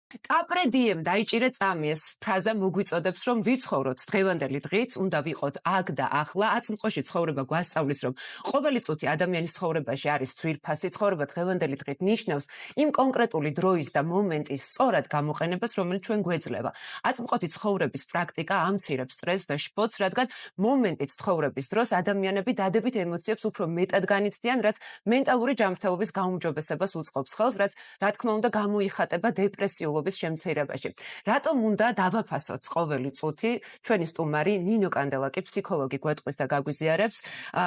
კაპრედიემ დაიჭირე წამი ეს ფრაზა მოგვიწოდებს რომ ვიცხოვროთ დღევანდელი დღით, უნდა ვიყოთ აქ და ახლა, აწმყოში ცხოვრება გვასწავლის რომ ყოველი წუთი ადამიანის ცხოვრებაში არის ძვირფასი, ცხოვრება დღევანდელი დღით ნიშნავს იმ კონკრეტული დროის და მომენტის სწორად გამოყენებას, რომელიც ჩვენ გვეძლევა. აწმყოთი ცხოვრების პრაქტიკა ამცირებს სტრესს და შფოთს, რადგან მომენტით ცხოვრების დროს ადამიანები დადებით ემოციებს უფრო მეტად განიცდიან, რაც მენტალური ჯანმრთელობის გაუმჯობესებას უწყობს ხელს, რაც რა თქმა უნდა გამოიხატება დეპრესიულ შემცირებაში. რატომ უნდა დავაფასოთ ყოველი წუთი? ჩვენი სტუმარი ნინო კანდელაკი, ფსიქოლოგი გვეტყვის და გაგვიზიარებს.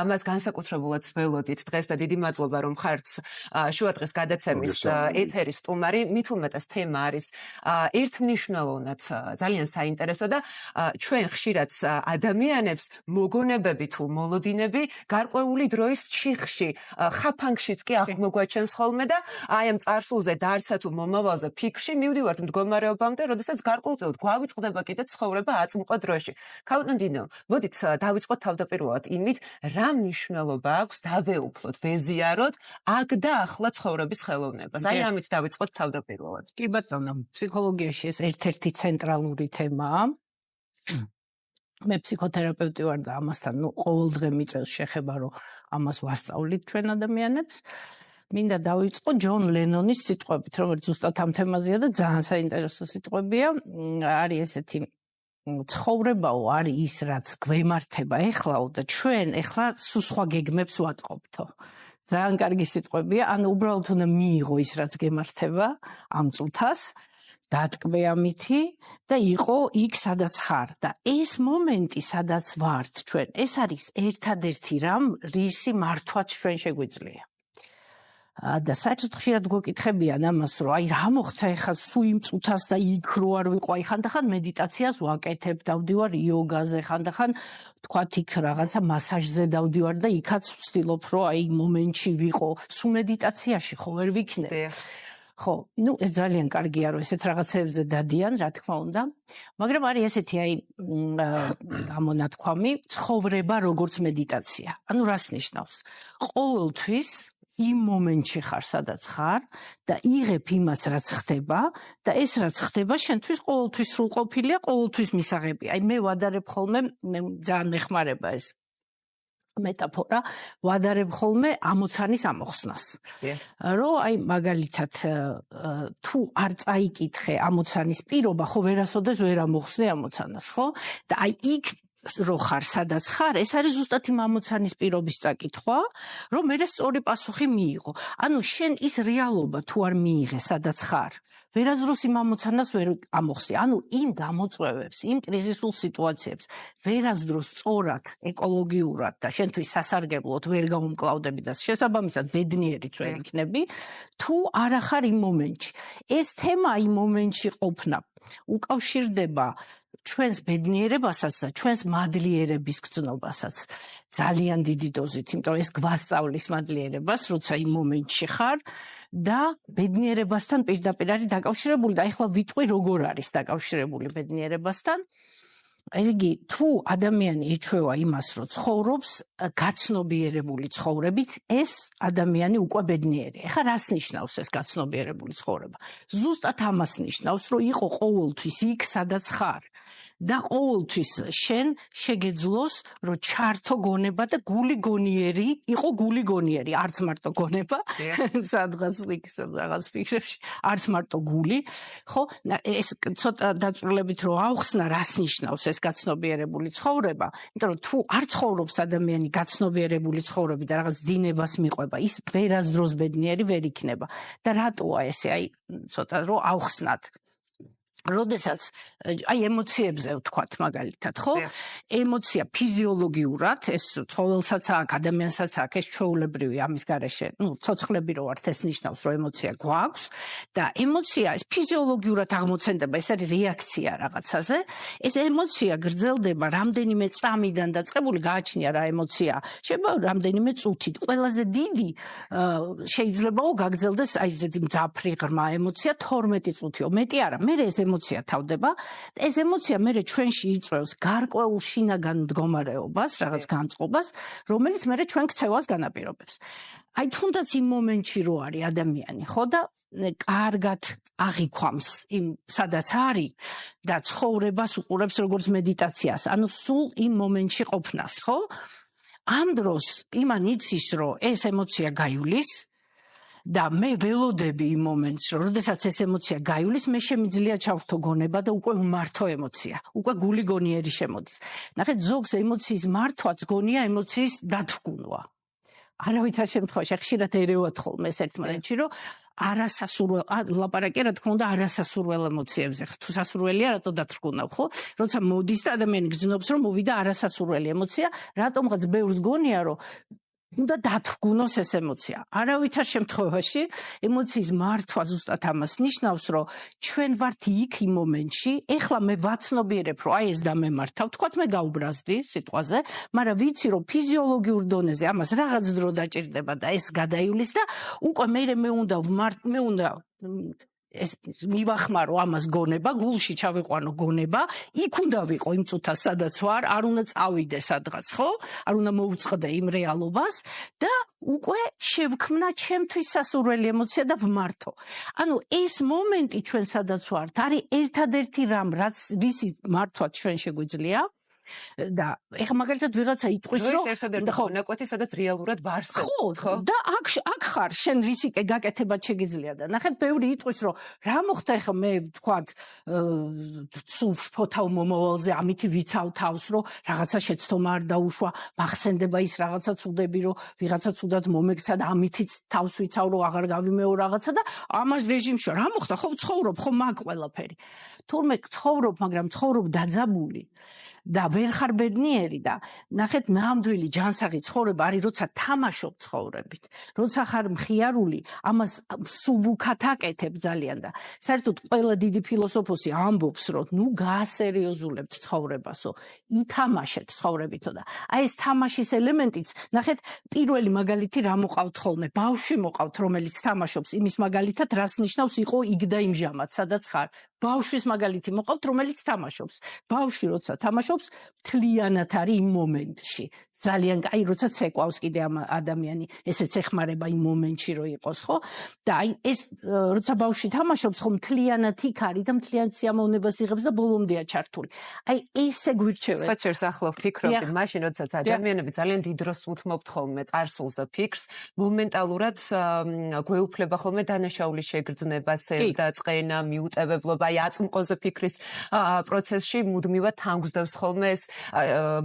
მას განსაკუთრებულად ველოდით დღეს და დიდი მადლობა რომ ხართ შუადღის გადაცემის ეთერის სტუმარი. მით უმეტეს თემა არის ერთმნიშვნელოვნად ძალიან საინტერესო და ჩვენ ხშირად ადამიანებს მოგონებები თუ მოლოდინები გარკვეული დროის ჩიხში, ხაფანგშიც კი აღმოგვაჩენს ხოლმე და აი ამ წარსულზე დაარსა თუ მომავალზე ფიქრში მივდივართ მდგომარეობამდე, როდესაც გარკვეულწილად გვავიწყდება კიდე ცხოვრება აწმყო დროში. ქალბატონ დინო, მოდით დავიწყოთ თავდაპირველად იმით, რა მნიშვნელობა აქვს დავეუფლოთ, ვეზიაროთ აქ და ახლა ცხოვრების ხელოვნებას. აი ამით დავიწყოთ თავდაპირველად. კი ბატონო, ფსიქოლოგიაში ეს ერთ-ერთი ცენტრალური თემაა. მე ფსიქოთერაპევტი ვარ და ამასთან ყოველდღე მიწევს შეხება, რომ ამას ვასწავლით ჩვენ ადამიანებს. მინდა დავიწყო ჯონ ლენონის სიტყვებით, რომელიც ზუსტად ამ თემაზეა და ძალიან საინტერესო სიტყვებია. არის ესეთი ცხოვრებაო არის ის, რაც გვემართება ეხლაო და ჩვენ ეხლა სულ სხვა გეგმებს ვაწყობთო. ძალიან კარგი სიტყვებია, ანუ უბრალოდ უნდა მიიღო ის, რაც გემართება ამ წუთას, დატკბე ამითი და იყო იქ, სადაც ხარ და ეს მომენტი, სადაც ვართ ჩვენ, ეს არის ერთადერთი რამ, რისი მართვაც ჩვენ შეგვიძლია. და საერთოდ ხშირად გვეკითხებიან ამას, რომ აი რა მოხდა ეხლა სულ იმ წუთას და იქ რო არ ვიყო, აი ხანდახან მედიტაციას ვაკეთებ, დავდივარ იოგაზე, ხანდახან თქვათ იქ რაღაცა მასაჟზე დავდივარ და იქაც ვცდილობ, რომ აი მომენტში ვიყო, სულ მედიტაციაში ხო ვერ ვიქნებ. ხო, ეს ძალიან კარგია, რომ ესეთ რაღაცებზე დადიან, რა თქმა უნდა, მაგრამ არის ესეთი აი გამონათქვამი, ცხოვრება როგორც მედიტაცია. ანუ რას ნიშნავს? ყოველთვის იმ მომენტში ხარ, სადაც ხარ და იღებ იმას, რაც ხდება და ეს რაც ხდება, შენთვის ყოველთვის სრულყოფილია, ყოველთვის მისაღებია. აი მე ვადარებ ხოლმე, მე ძალიან მეხმარება ეს მეტაფორა, ვადარებ ხოლმე ამოცანის ამოხსნას. რომ აი მაგალითად თუ არ წაიკითხე ამოცანის პირობა, ხო ვერასოდეს ვერ ამოხსნე ამოცანას, ხო? და აი იქ რო ხარ, სადაც ხარ, ეს არის ზუსტად იმ ამოცანის პირობის წაკითხვა, რომ მე სწორი პასუხი მიიღო. ანუ შენ ის რეალობა თუ არ მიიღე, სადაც ხარ, ვერასდროს იმ ამოცანას ვერ ამოხსნე. ანუ იმ გამოწვევებს, იმ კრიზისულ სიტუაციებს ვერასდროს სწორად, ეკოლოგიურად და შენთვის სასარგებლოდ ვერ გაუმკლავდები და შესაბამისად ბედნიერიც ვერ იქნები, თუ არ ახარ იმ მომენტში. ეს თემა იმ მომენტში ყოფნა უკავშირდება ჩვენს ბედნიერებასაც და ჩვენს მადლიერების გრძნობასაც ძალიან დიდი დოზით, იმიტომ ეს გვასწავლის მადლიერებას, როცა იმ მომენტში ხარ და ბედნიერებასთან პირდაპირ არის დაკავშირებული და ეხლა ვიტყვი როგორ არის დაკავშირებული ბედნიერებასთან. ესე იგი, თუ ადამიანი ეჩვევა იმას, რომ ცხოვრობს გაცნობიერებული ცხოვრებით, ეს ადამიანი უკვე ბედნიერია. ეხლა რას ნიშნავს ეს გაცნობიერებული ცხოვრება? ზუსტად ამას ნიშნავს, რომ იყო ყოველთვის იქ, სადაც ხარ და ყოველთვის შენ შეგეძლოს, რომ ჩართო გონება და გული გონიერი, იყო გული გონიერი, არც მარტო გონება, სადღაც რაღაც ფიქრებში, არც მარტო გული, ხო? ეს ცოტა დაწვრილებით რომ ავხსნა, რას ნიშნავს ეს გაცნობიერებული ცხოვრება, იმიტომ რომ თუ არ ცხოვრობს ადამიანი გაცნობიერებული ცხოვრები და რაღაც დინებას მიყვება, ის ვერასდროს ბედნიერი ვერ იქნება. და რატოა ესე, აი ცოტა რომ ავხსნათ. როდესაც აი ემოციებზე ვთქვათ მაგალითად, ხო? ემოცია ფიზიოლოგიურად, ეს ცხოველსაც აქვს, ადამიანსაც აქვს, ეს ჩვეულებრივი ამის გარეშე, ცოცხლები რო ვართ, ეს ნიშნავს, რომ ემოცია გვაქვს და ემოცია ეს ფიზიოლოგიურად აღმოცენდება, ეს არის რეაქცია რაღაცაზე. ეს ემოცია გრძელდება რამდენიმე წამიდან დაწყებული, გააჩნია რა ემოცია. შეიძლება რამდენიმე წუთით. ყველაზე დიდი შეიძლებაო გაგრძელდეს აი ესეთი მძაფრი ღრმა ემოცია 12 წუთიო, მეტი არა. მე ეს ემოცია თავდება. ეს ემოცია მე ჩვენში იწვევს გარკვეულ შინაგან მდგომარეობას, რაღაც განწყობას, რომელიც მე ჩვენ ქცევას განაპირობებს. აი თუნდაც იმ მომენტში რო არის ადამიანი, ხო და კარგად აღიქვამს იმ სადაც არის და ცხოვრებას უყურებს როგორც მედიტაციას, ანუ სულ იმ მომენტში ყოფნას, ხო? ამ დროს იმან იცის, რომ ეს ემოცია გაივლის და მე ველოდები იმ მომენტს, რომ როდესაც ეს ემოცია გაივლის, მე შემიძლია ჩავრთო გონება და უკვე მართო ემოცია, უკვე გული გონიერი შემოდის. ნახეთ, ზოგს ემოციის მართვაც გონია ემოციის დათრგუნვა. არავითარ შემთხვევაში ხშირად ერევათ ხოლმე ეს ერთმანეთში, რომ არასასურველ ლაპარაკი რა თქმა უნდა არასასურველ ემოციებზე. თუ სასურველია, რატო დათრგუნავ, ხო? როცა მოდის და ადამიანი გრძნობს, რომ მოვიდა არასასურველი ემოცია, რატომღაც ბევრს გონია, რომ უნდა დათრგუნოს ეს ემოცია. არავითარ შემთხვევაში ემოციის მართვა ზუსტად ამას ნიშნავს, რომ ჩვენ ვართ იქ იმ მომენტში, ეხლა მე ვაცნობიერებ, რომ აი ეს დამემართავ, თქვათ მე გაუბრაზდი სიტყვაზე, მაგრამ ვიცი, რომ ფიზიოლოგიურ დონეზე ამას რაღაც დრო დაჭირდება და ეს გადაივლის და უკვე მე უნდა ეს მივახმარო ამას გონება, გულში ჩავიყვანო გონება, იქ უნდა ვიყო იმ წუთას, სადაც ვარ, არ უნდა წავიდე სადღაც, ხო? არ უნდა მოვწყდე იმ რეალობას და უკვე შევქმნა ჩემთვის სასურველი ემოცია და ვმართო. ანუ ეს მომენტი ჩვენ სადაც ვართ, არის ერთადერთი რამ, რისი მართვა ჩვენ შეგვიძლია. და ეხლა მაგალითად ვიღაცა იტყვის, რომ ერთადერთი მონაკვეთი, სადაც რეალურად ვარსებთ, ხო? და აქ ხარ, შენ რისიკე გაკეთებად შეგიძლია და ნახეთ, ბევრი იტყვის, რომ რა მოხდა ეხლა მე ვთქვათ, სულ ვშფოთავ მომავალზე, ამითი ვიცავ თავს, რომ რაღაცა შეცდომა არ დაუშვა, მახსენდება ის რაღაცა ცუდები, რომ ვიღაცა ცუდად მომექცა და ამითიც თავს ვიცავ, რომ აღარ გავიმეო რაღაცა და ამას რეჟიმში რა მოხდა? ხო ვცხოვრობ, ხო მაგ ყველაფერი. თურმე ცხოვრობ, მაგრამ ცხოვრობ დაძაბული და ვერ ხარ ბედნიერი და ნახეთ ნამდვილი ჯანსაღი ცხოვრება არის როცა თამაშობ ცხოვრებით, როცა ხარ მხიარული, ამას სუბუქად აკეთებ ძალიან და საერთოდ ყველა დიდი ფილოსოფოსი ამბობს, რომ ნუ გაასერიოზულებთ ცხოვრებასო, ითამაშეთ ცხოვრებითო და აი ეს თამაშის ელემენტიც, ნახეთ პირველი მაგალითი რა მოყავთ ხოლმე, ბავშვი მოყავთ, რომელიც თამაშობს, იმის მაგალითად რას ნიშნავს იყო იქ და იმჟამად, სადაც ხარ. ბავშვის მაგალითი მოყავთ, რომელიც თამაშობს. ბავშვი როცა თამაშობს, მთლიანად არის იმ მომენტში. ძალიან კაი, როცა ცეკვავს კიდე ამ ადამიანი, ესეც ეხმარება იმ მომენტში რომ იყოს, ხო? და აი ეს როცა ბავშვი თამაშობს, ხო მთლიანად იქ არის და მთლიან სიამოვნებას იღებს და ბოლომდეა ჩართული. აი ესე გვირჩევენ. სხვა შერს ახლა ვფიქრობთ, მაშინ როდესაც ადამიანები ძალიან დიდ დროს უთმობთ ხოლმე წარსულზე ფიქრს, მომენტალურად გვეუფლება ხოლმე დანაშაულის შეგრძნება, სევდა, წყენა, მიუტევებლობა, აი აწმყოზე ფიქრის პროცესში მუდმივად თანგwsდევს ხოლმე ეს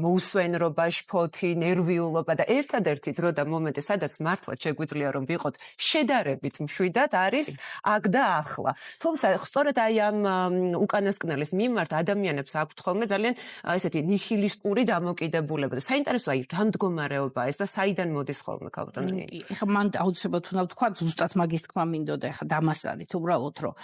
მოუსვენრობა, შფოთი, ნერვიულობა და ერთადერთი დრო და მომენტი, სადაც მართლაც შეგვიძლია რომ ვიყოთ შედარებით მშვიდად არის აქ და ახლა. თუმცა სწორედ აი ამ უკანასკნელის მიმართ ადამიანებს აქვთ ხოლმე ძალიან ესეთი ნიჰილისტური დამოკიდებულება და საინტერესოა აი რა მდგომარეობაა ეს და საიდან მოდის ხოლმე ქალბატონი? ეხლა მან აუცილებლად უნდა ვთქვა, ზუსტად მაგის თქმა მინდოდა ეხლა დამასწარით უბრალოდ რომ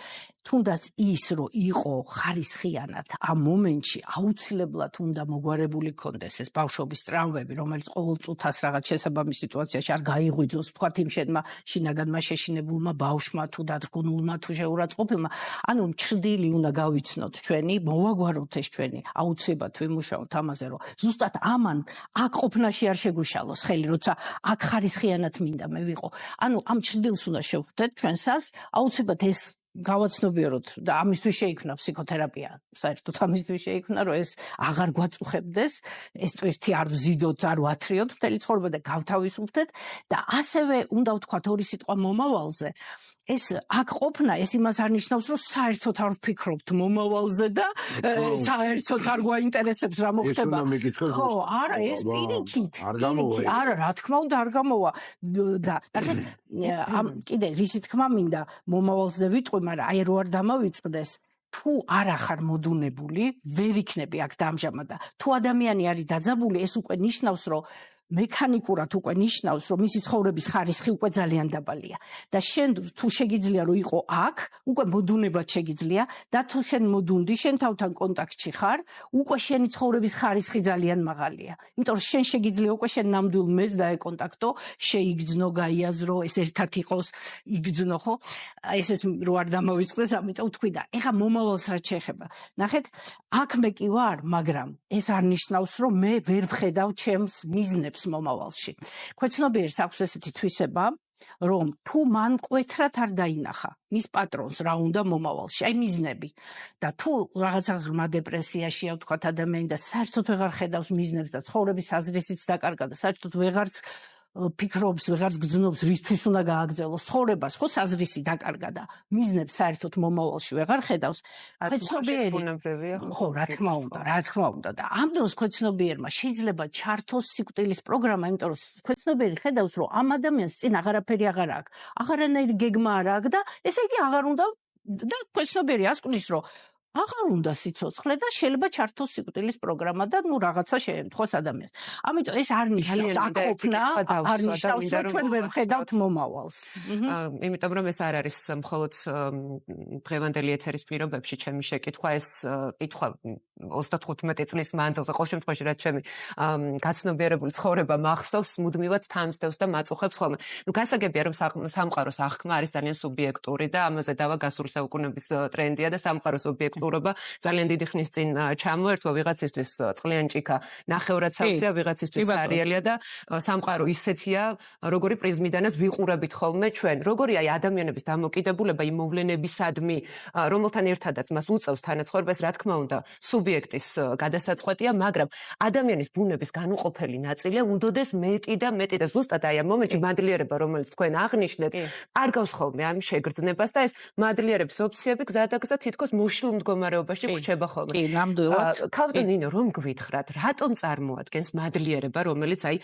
თუნდაც ის რომ იყო ხარისხიანად ამ მომენტში აუცილებლად უნდა მოგვარებული კონდეს ეს ბავშვობის ტრამვები, რომელიც ყოველ წუთას რაღაც შესაბამის სიტუაციაში არ გაიღვიძოს, ვთქვათ იმ შენმა შინაგანმა შეშინებულმა ბავშვმა თუ დადგუნულმა თუ შეურაცხყოფილმა, ანუ მჩრდილი უნდა გავიცნოთ ჩვენი, მოვაგვაროთ ეს ჩვენი, აუცილებლად ვიმუშაოთ ამაზე, რომ ზუსტად ამან აქ ყოფნაში არ შეგვიშალოს ხელი, როცა აქ ხარისხიანად მინდა მე ვიყო. ანუ ამ ჩრდილს უნდა შევხვდეთ ჩვენსას, აუცილებლად ეს გავაცნობიეროთ და ამისთვის შეიქმნა ფსიქოთერაპია. საერთოდ ამისთვის შეიქმნა, რომ ეს აღარ გვაწუხებდეს, ეს ტვირთი არ ვზიდოთ, არ ვათრიოთ მთელი ცხოვრება და გავთავისუფლდეთ და ასევე უნდა ვთქვათ ორი სიტყვა მომავალზე. ეს აქ ყოფნა, ეს იმას არ ნიშნავს, რომ საერთოდ არ ვფიქრობთ მომავალზე და საერთოდ არ გვაინტერესებს რა მოხდება. ხო, არა, ეს პირიქით. არა, რა თქმა უნდა არ გამოვა და ამ კიდე რისი თქმა მინდა მომავალზე ვიტყვი, მაგრამ აი რო არ დამავიწყდეს თუ არ ახარ მოდუნებული, ვერ იქნები აქ დამჟამად და თუ ადამიანი არის დაძაბული, ეს უკვე ნიშნავს, რომ მექანიკურად უკვე ნიშნავს, რომ მისი ცხოვრების ხარისხი უკვე ძალიან დაბალია და შენ თუ შეგიძლია რომ იყო აქ, უკვე მოდუნებად შეგიძლია და თუ შენ მოდუნდი, შენ თავთან კონტაქტში ხარ, უკვე შენი ცხოვრების ხარისხი ძალიან მაღალია. იმიტომ რომ შენ შეგიძლია უკვე შენ ნამდვილ მეს დაეკონტაქტო, შეიგრძნო, გაიაზრო, ეს ერთად იყოს, იგრძნო, ხო? ესეც რო არ დამოვიწყდეს, ამიტომ თქვი და ეხა მომავალს რაც შეეხება. ნახეთ, აქ მე კი ვარ, მაგრამ ეს არ ნიშნავს, რომ მე ვერ ვხედავ ჩემს მიზნებს მომავალში. ქვეცნობიერს აქვს ესეთი თვისება, რომ თუ მან მკვეთრად არ დაინახა მის პატრონს რა უნდა მომავალში, აი მიზნები და თუ რაღაცა ღრმა დეპრესიაშია ვთქვათ ადამიანი და საერთოდ ვეღარ ხედავს მიზნებს და ცხოვრების აზრისიც დაკარგა და საერთოდ ვეღარც ფიქრობს, ვეღარც გძნობს, რისთვის უნდა გააგრძელოს ცხოვრებას, ხო, საზრისი დაკარგა და მიზნებს საერთოდ მომავალში ვეღარ ხედავს. ხო, რა თქმა უნდა და ამ დროს ქვეცნობიერმა შეიძლება ჩართოს სიკვდილის პროგრამა, იმიტომ რომ ქვეცნობიერი ხედავს, რომ ამ ადამიანს წინ აღარაფერი აღარ აქვს. აღარანაირი გეგმა არ აქვს და ესე იგი აღარ უნდა და ქვეცნობიერი ასკვნის, რომ აღარ უნდა სიცოცხლე და შეიძლება ჩართოს სიკვდილის პროგრამა და ნუ რაღაცა შეემთხოს ადამიანს. ამიტომ ეს არ ნიშნავს აკოფნა, არ ნიშნავს რომ ჩვენ ვერ ხედავთ მომავალს. იმიტომ რომ ეს არ არის მხოლოდ დღევანდელი ეთერის პირობებში ჩემი შეკითხვა, ეს კითხვა 35 წლის მანძილზე ყოველ შემთხვევაში რაც ჩემი გაცნობიერებული ცხოვრება მახსოვს, მუდმივად თამსდევს და მაწუხებს ხოლმე. ნუ გასაგებია რომ სამყაროს აღქმა არის ძალიან სუბიექტური და ამაზე დავა გასული საუკუნეების ტრენდია და სამყაროს ობიექტურობა ძალიან დიდი ხნის წინ ჩამოერთვა ვიღაცისთვის წყლიანი ჭიქა ნახევრად სავსეა, ვიღაცისთვის სარიელია და სამყარო ისეთია, როგორი პრიზმიდანაც ვიყურებით ხოლმე ჩვენ. როგორი აი ადამიანების დამოკიდებულება იმ მოვლენებისადმი, რომელთან ერთადაც მას უწევს თანაცხოვრებას, რა თქმა უნდა, სუბიექტის გადასაწყვეტია, მაგრამ ადამიანის ბუნების განუყოფელი ნაწილია უნდოდეს მეტი და ზუსტად აი ამ მომენტში მადლიერება, რომელიც თქვენ აღნიშნეთ, არგავს ხოლმე ამ შეგრძნებას და ეს მადლიერების ოფციები გზადაგზა თითქოს მოშლილ მდგომარეობაში ხრჩება ხოლმე. კი, ნამდვილად. ქალბატონ ნინო, რომ გვითხრათ, რატომ წარმოადგენს მადლიერება, რომელიც აი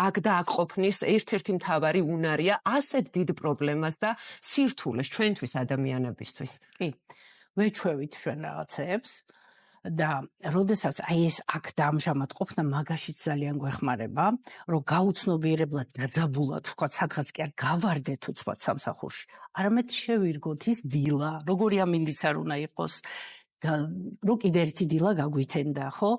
აქ და აქ ყოფნის ერთ-ერთი მთავარი უნარია ასეთ დიდ პრობლემას და სირთულეს ჩვენთვის ადამიანებისთვის? კი. ვეჩვევით ჩვენ რაღაცეებს და როდესაც აი ეს აქ და ამჟამად ყოფნა მაგაშიც ძალიან გვეხმარება, რომ გაუცნობიერებლად დაძაბულად ვთქვათ, სადღაც კი არ გავარდეთ უცბად სამსახურში, არამედ შევირგოთ ის დილა, როგორი ამინდიც არ უნდა იყოს. რო კიდე ერთი დილა გაგვითენდა, ხო?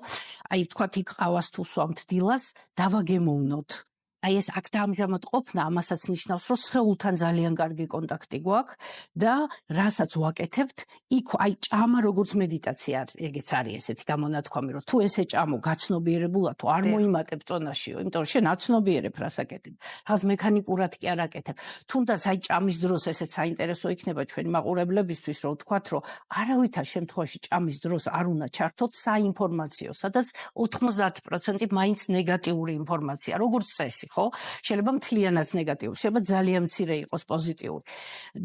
აი ვთქვათ, იქ ყავას თუ სვამთ დილას, დავაგემოვნოთ. აი ეს აქ და ამჟამად ყოფნა ამასაც ნიშნავს, რომ სხეულთან ძალიან კარგი კონტაქტი გვაქვს და რასაც ვაკეთებთ, იქ აი ჭამა როგორც მედიტაცია, ეგეც არის ესეთი გამონათქვამი, რომ თუ ესე ჭამო გაცნობიერებულად, თუ არ მოიმატებ წონაშიო, იმიტომ რომ შენ აცნობიერებ რას აკეთებ. რაღაც მექანიკურად კი არ აკეთებ. თუნდაც აი ჭამის დროს ესეც საინტერესო იქნება ჩვენი მაყურებლებისთვის, რომ ვთქვათ, რომ არავითარ შემთხვევაში ჭამის დროს არ უნდა ჩართოთ საინფორმაციო, სადაც 90% მაინც ნეგატიური ინფორმაცია, როგორც წესი. ხო? შეიძლება მთლიანად ნეგატიური, შეიძლება ძალიან მცირე იყოს პოზიტიური.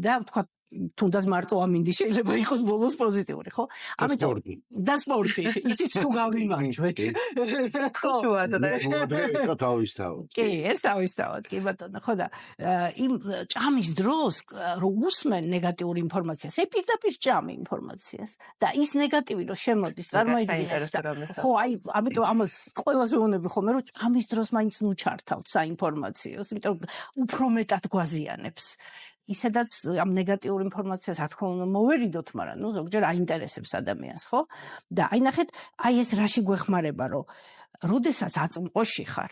და ვთქვათ, თუნდაც მარტო ამინდი შეიძლება იყოს ბოლოს პოზიტიური, ხო? ამიტომ და სპორტი, ისიც თუ გავიმარჯვეთ. ხო, ეს თავისთავად. კი, ეს თავისთავად, კი ბატონო, ხო და იმ ჭამის დროს რომ უსმენ ნეგატიური ინფორმაციას, პირდაპირ ჭამი ინფორმაციას და ის ნეგატივი რომ შემოდის, წარმოიდგინეთ. ხო, აი, ამიტომ ამას ყველაზე ვუნები ხოლმე რომ ჭამის დროს მაინც ნუ ჩართავთ საინფორმაციოს, იმიტომ რომ უფრო მეტად გვაზიანებს. ისედაც ამ ნეგატიურ ინფორმაციას რა თქმა უნდა მოვერიდოთ, მაგრამ ნუ ზოგჯერ აინტერესებს ადამიანს, ხო? და აი ნახეთ, აი ეს რაში გვეხმარება, რომ როდესაც აწმყოში ხარ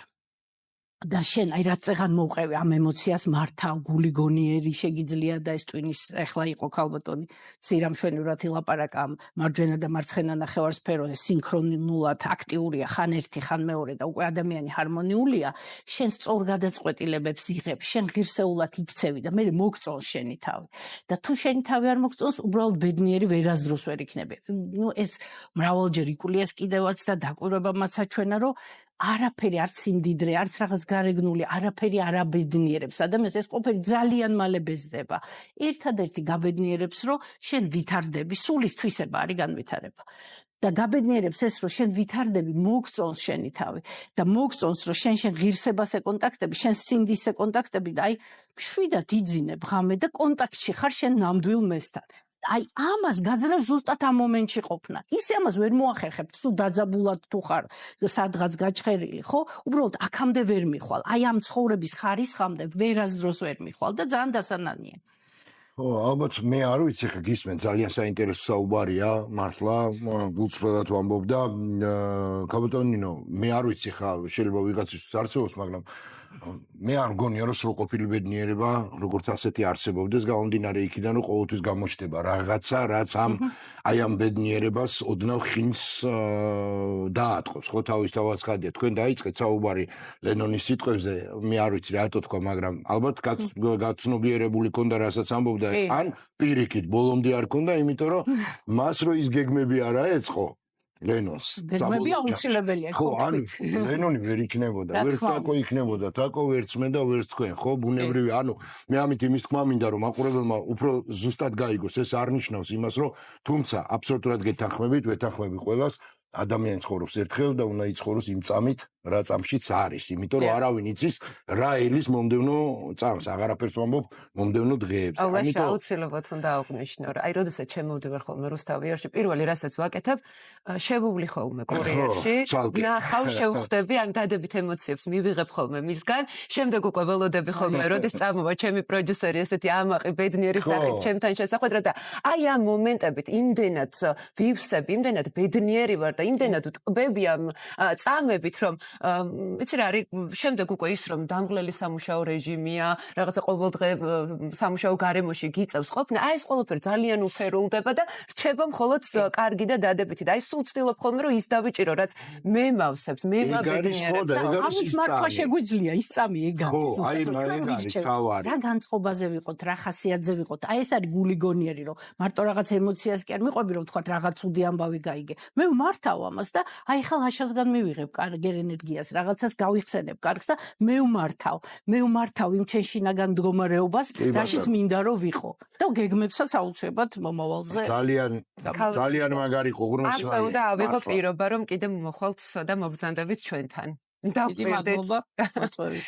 და შენ აი რაც წეღან მოვყევი ამ ემოციას მართავ, გული გონიერი შეგიძლია და ეს ტვინის ეხლა იყო ქალბატონი ცირამშვენივრად ილაპარაკა მარჯვენა და მარცხენა ნახევარსფერო სინქრონულად აქტიურია, ხან ერთი, ხან მეორე და უკვე ადამიანი ჰარმონიულია, შენ სწორ გადაწყვეტილებებს იღებ, შენ ღირსეულად იქცევი და მე მოგწონს შენი თავი. და თუ შენი თავი არ მოგწონს, უბრალოდ ბედნიერი ვერასდროს ვერ იქნები. ნუ ეს მრავალჯერ იკულიეს კიდევაც და დაკვირვებამაც აჩვენა, რომ არაფერი არც სიმდიდრე, არც რაღაც გარეგნული, არაფერი არ აბედნიერებს ადამიანს, ეს ყველაფერი ძალიან მალე ბეზდება. ერთადერთი გაბედნიერებს, რომ შენ ვითარდები, სულის თვისება არის განვითარება. და გაბედნიერებს ეს, რომ შენ ვითარდები, მოგწონს შენი თავი და მოგწონს, რომ შენ ღირსებას ეკონტაქტები, შენ სინდის ეკონტაქტები და აი შვიდად იძინებ ღამე და კონტაქტში ხარ შენ ნამდვილ მესთან. აი ამას გაძლევს ზუსტად ამ მომენტში ყოფნა. ისე ამას ვერ მოახერხებთ, თუ დაძაბულად თუ ხარ სადღაც გაჩხერილი, ხო? უბრალოდ აქამდე ვერ მიხვალ. აი ამ ცხოვრების ხარისხამდე ვერასდროს ვერ მიხვალ და ძალიან დასანანია. ო, ალბათ მე არ ვიცი, ხა გისმენ ძალიან საინტერესო საუბარია, მართლა, გულწრფელად ვამბობ და ქალბატონ ნინო, მე არ ვიცი ხა შეიძლება ვიღაცისთვის არსებობს, მაგრამ მე არ მგონია რომ სრულყოფილი ბედნიერება როგორც ასეთი არსებობდეს გამომდინარე იქიდან რომ ყოველთვის გამოჩნდება რაღაცა რაც აი ამ ბედნიერებას ოდნავ ხინს დაატყობს ხო თავისთავად ხადია თქვენ დაიწყეთ საუბარი ლენონის სიტყვებზე მე არ ვიცი რატო თქვა მაგრამ ალბათ გაცნობიერებული ქონდა რასაც ამბობდა ან პირიქით ბოლომდე არ ქონდა იმიტომ რომ მას რო ის გეგმები არ აეწყო ლენონს გეგმები აუცილებელია ხო ანუ ლენონი ვერ იქნებოდა ვერც თაკო იქნებოდა თაკო ვერც მე და ვერც თქვენ ხო ბუნებრივი ანუ მე ამით იმის თქმა მინდა რომ მაყურებელმა უფრო ზუსტად გაიგოს ეს არ ნიშნავს იმას რომ თუმცა აბსოლუტურად გეთანხმებით ვეთანხმები ყველას ადამიანი ცხოვრობს ერთხელ და უნდა იცხოვროს იმ წამით რა წამშიც არის იმიტომ რომ არავინ იცის რა ელის მომდევნო წამს აღარაფერს ვამბობ მომდევნო დღეებს ამიტომ აუცილებლად უნდა აღვნიშნო რომ აი როდესაც შემოვდივარ ხოლმე რუსთავიაში პირველი რასაც ვაკეთებ შევუვლი ხოლმე კორეაში ნახავ შევხვდები ამ დადებით ემოციებს მივიღებ ხოლმე მისგან შემდეგ უკვე ველოდები ხოლმე როდის წამოვა ჩემი პროდიუსერი ესეთი ამაყი ბედნიერი სახით ჩემთან შესახვედრად და აი ამ მომენტებით იმდენად ვივსები იმდენად ბედნიერი ვარ და იმდენად ვტყბები ამ წამებით რომ იცი რა არის შემდეგ უკვე ის რომ დამღლელი სამუშაო რეჟიმია რაღაცა ყოველდღე სამუშაო გარემოში გიწევს ყოფნა აი ეს ყველაფერი ძალიან უფერულდება და რჩება მხოლოდ კარგი და დადებითი და აი სულ ვცდილობ ხოლმე რომ ის დავიჭირო რაც მე მავსებს მე მაბედნიერებს ამის მართვა შეგვიძლია ის წამი ეგ არის აი ეგ არის თავარი რა განწყობაზე ვიყოთ რა ხასიათზე ვიყოთ აი ეს არის გული გონიერი რომ მარტო რაღაც ემოციას კი არ მიყვები რომ თქვა რაღაც ცუდი ამბავი გაიგე მე ვმართავ ამას და აი ხალ აშასგან მივიღებ კარგ ენერგიას რაღაცას გავიხსენებ კარგს და მე ვმართავ იმ ჩემ შინაგან მდგომარეობას რაშიც მინდა რომ ვიყო და გეგმებსაც აუცილებლად მომავალზე ძალიან მაგარი ყუღრმის ვარ და ავიღო პირობა რომ კიდე მოხვალთ და მობრძანდებით ჩვენთან დავყვირდეთ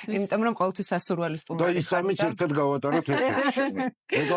იმიტომ რომ ყოველთვის სასურველის პუნქტი და ის წამიც ერთად გავატაროთ ერთად